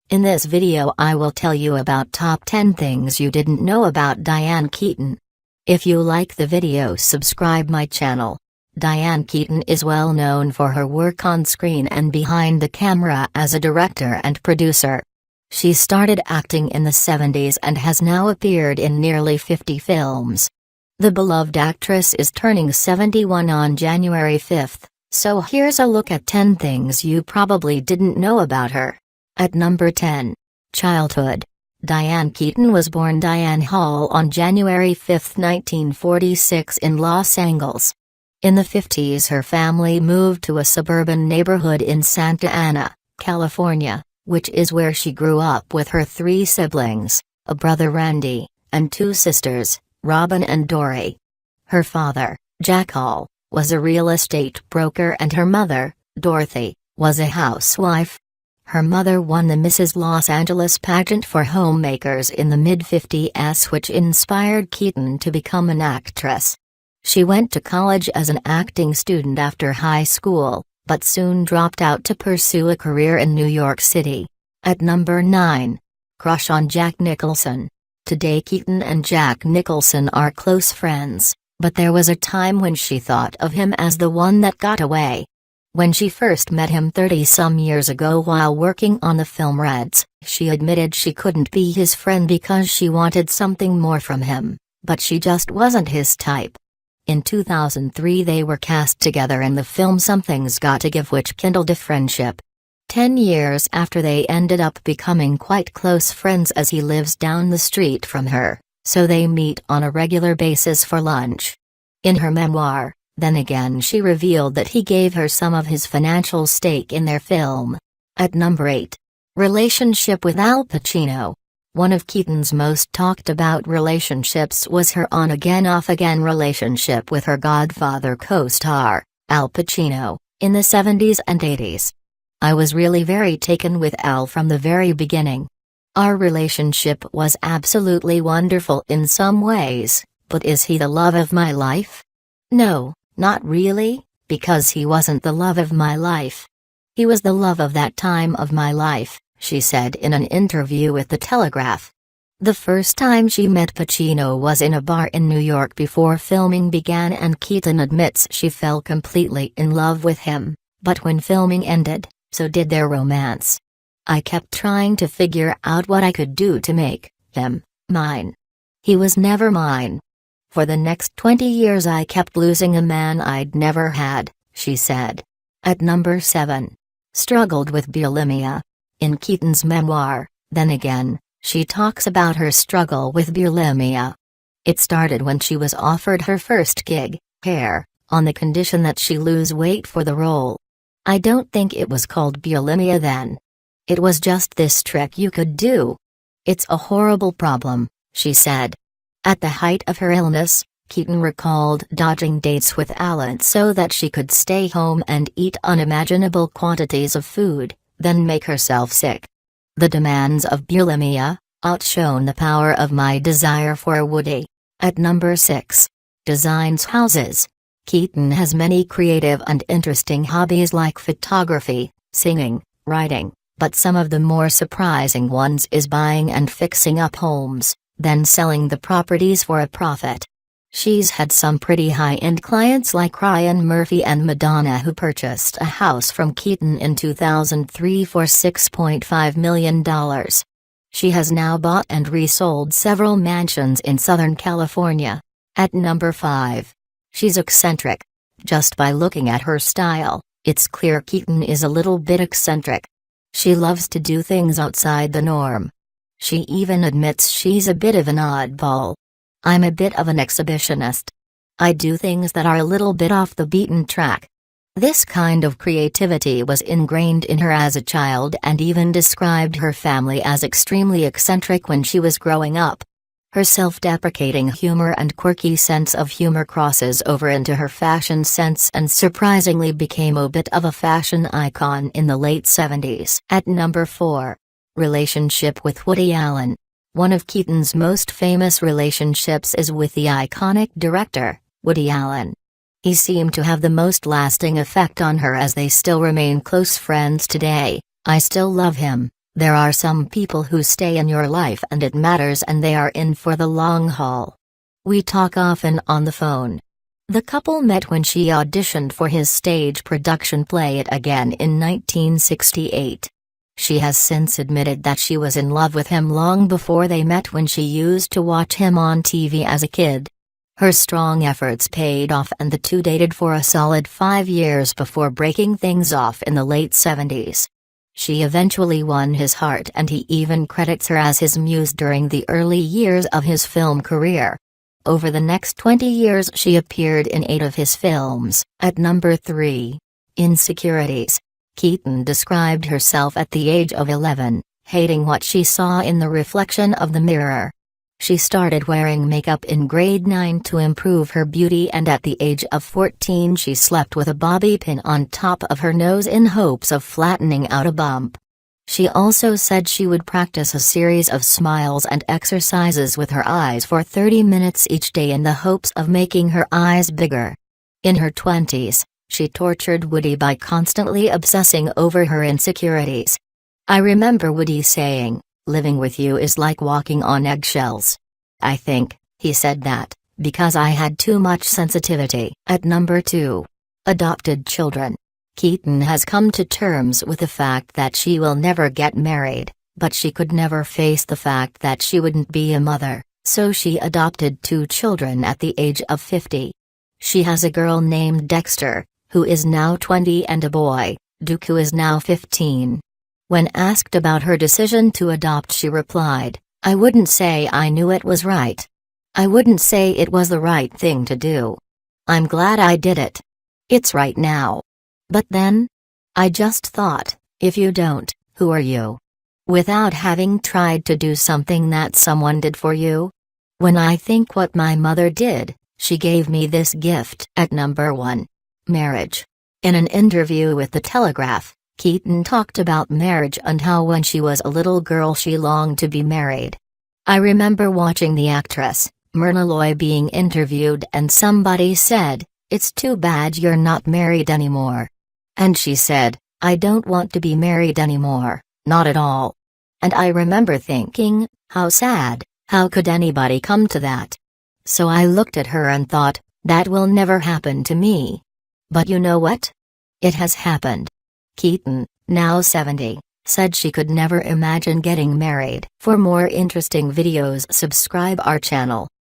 In this video I will tell you about top 10 things you didn't know about Diane Keaton. If you like the video, subscribe my channel. Diane Keaton is well known for her work on screen and behind the camera as a director and producer. She started acting in the 70s and has now appeared in nearly 50 films. The beloved actress is turning 71 on January 5th, so here's a look at 10 things you probably didn't know about her. At number 10. Childhood. Diane Keaton was born Diane Hall on January 5, 1946 in Los Angeles. In the 50s her family moved to a suburban neighborhood in Santa Ana, California, which is where she grew up with her 3 siblings, a brother Randy, and 2 sisters, Robin and Dory. Her father, Jack Hall, was a real estate broker and her mother, Dorothy, was a housewife. Her mother won the Mrs. Los Angeles pageant for homemakers in the mid-50s, which inspired Keaton to become an actress. She went to college as an acting student after high school, but soon dropped out to pursue a career in New York City. At number 9. Crush on Jack Nicholson. Today Keaton and Jack Nicholson are close friends, but there was a time when she thought of him as the one that got away. When she first met him 30-some years ago while working on the film Reds, she admitted she couldn't be his friend because she wanted something more from him, but she just wasn't his type. In 2003 they were cast together in the film Something's Got to Give, which kindled a friendship. 10 years after, they ended up becoming quite close friends as he lives down the street from her, so they meet on a regular basis for lunch. In her memoir, Then Again, she revealed that he gave her some of his financial stake in their film. At number 8. Relationship with Al Pacino. One of Keaton's most talked about relationships was her on-again off-again relationship with her Godfather co-star, Al Pacino, in the 70s and 80s. I was really very taken with Al from the very beginning. Our relationship was absolutely wonderful in some ways, but is he the love of my life? No, not really, because he wasn't the love of my life. He was the love of that time of my life, she said in an interview with The Telegraph. The first time she met Pacino was in a bar in New York before filming began, and Keaton admits she fell completely in love with him, but when filming ended, so did their romance. I kept trying to figure out what I could do to make him mine. He was never mine. For the next 20 years I kept losing a man I'd never had, she said. At number 7. Struggled with bulimia. In Keaton's memoir, Then Again, she talks about her struggle with bulimia. It started when she was offered her first gig, Hair, on the condition that she lose weight for the role. I don't think it was called bulimia then. It was just this trick you could do. It's a horrible problem, she said. At the height of her illness, Keaton recalled dodging dates with Alan so that she could stay home and eat unimaginable quantities of food, then make herself sick. The demands of bulimia outshone the power of my desire for Woody. At number 6. Designs houses. Keaton has many creative and interesting hobbies like photography, singing, writing, but some of the more surprising ones is buying and fixing up homes, then selling the properties for a profit. She's had some pretty high-end clients like Ryan Murphy and Madonna, who purchased a house from Keaton in 2003 for $6.5 million. She has now bought and resold several mansions in Southern California. At number 5. She's eccentric. Just by looking at her style, it's clear Keaton is a little bit eccentric. She loves to do things outside the norm. She even admits she's a bit of an oddball. I'm a bit of an exhibitionist. I do things that are a little bit off the beaten track. This kind of creativity was ingrained in her as a child, and even described her family as extremely eccentric when she was growing up. Her self-deprecating humor and quirky sense of humor crosses over into her fashion sense and surprisingly became a bit of a fashion icon in the late 70s. At number 4. Relationship with Woody Allen. One of Keaton's most famous relationships is with the iconic director, Woody Allen. He seemed to have the most lasting effect on her, as they still remain close friends today. I still love him, There are some people who stay in your life and it matters and they are in for the long haul. We talk often on the phone. The couple met when she auditioned for his stage production Play It Again in 1968. She has since admitted that she was in love with him long before they met when she used to watch him on TV as a kid. Her strong efforts paid off and the two dated for a solid 5 years before breaking things off in the late 70s. She eventually won his heart and he even credits her as his muse during the early years of his film career. Over the next 20 years she appeared in 8 of his films. At number 3. Insecurities. Keaton described herself at the age of 11, hating what she saw in the reflection of the mirror. She started wearing makeup in grade 9 to improve her beauty and at the age of 14 she slept with a bobby pin on top of her nose in hopes of flattening out a bump. She also said she would practice a series of smiles and exercises with her eyes for 30 minutes each day in the hopes of making her eyes bigger. In her 20s, she tortured Woody by constantly obsessing over her insecurities. I remember Woody saying, "Living with you is like walking on eggshells." I think he said that because I had too much sensitivity. At number 2. Adopted children. Keaton has come to terms with the fact that she will never get married, but she could never face the fact that she wouldn't be a mother, so she adopted 2 children at the age of 50. She has a girl named Dexter, who is now 20 and a boy, Duke, who is now 15. When asked about her decision to adopt she replied, "I wouldn't say I knew it was right. I wouldn't say it was the right thing to do. I'm glad I did it. It's right now. But then? I just thought, if you don't, who are you? Without having tried to do something that someone did for you? When I think what my mother did, she gave me this gift." At number 1. Marriage. In an interview with The Telegraph, Keaton talked about marriage and how when she was a little girl she longed to be married. "I remember watching the actress, Myrna Loy, being interviewed and somebody said, 'It's too bad you're not married anymore.' And she said, 'I don't want to be married anymore, not at all.' And I remember thinking, how sad, how could anybody come to that? So I looked at her and thought, that will never happen to me. But you know what? It has happened." Keaton, now 70, said she could never imagine getting married. For more interesting videos subscribe our channel.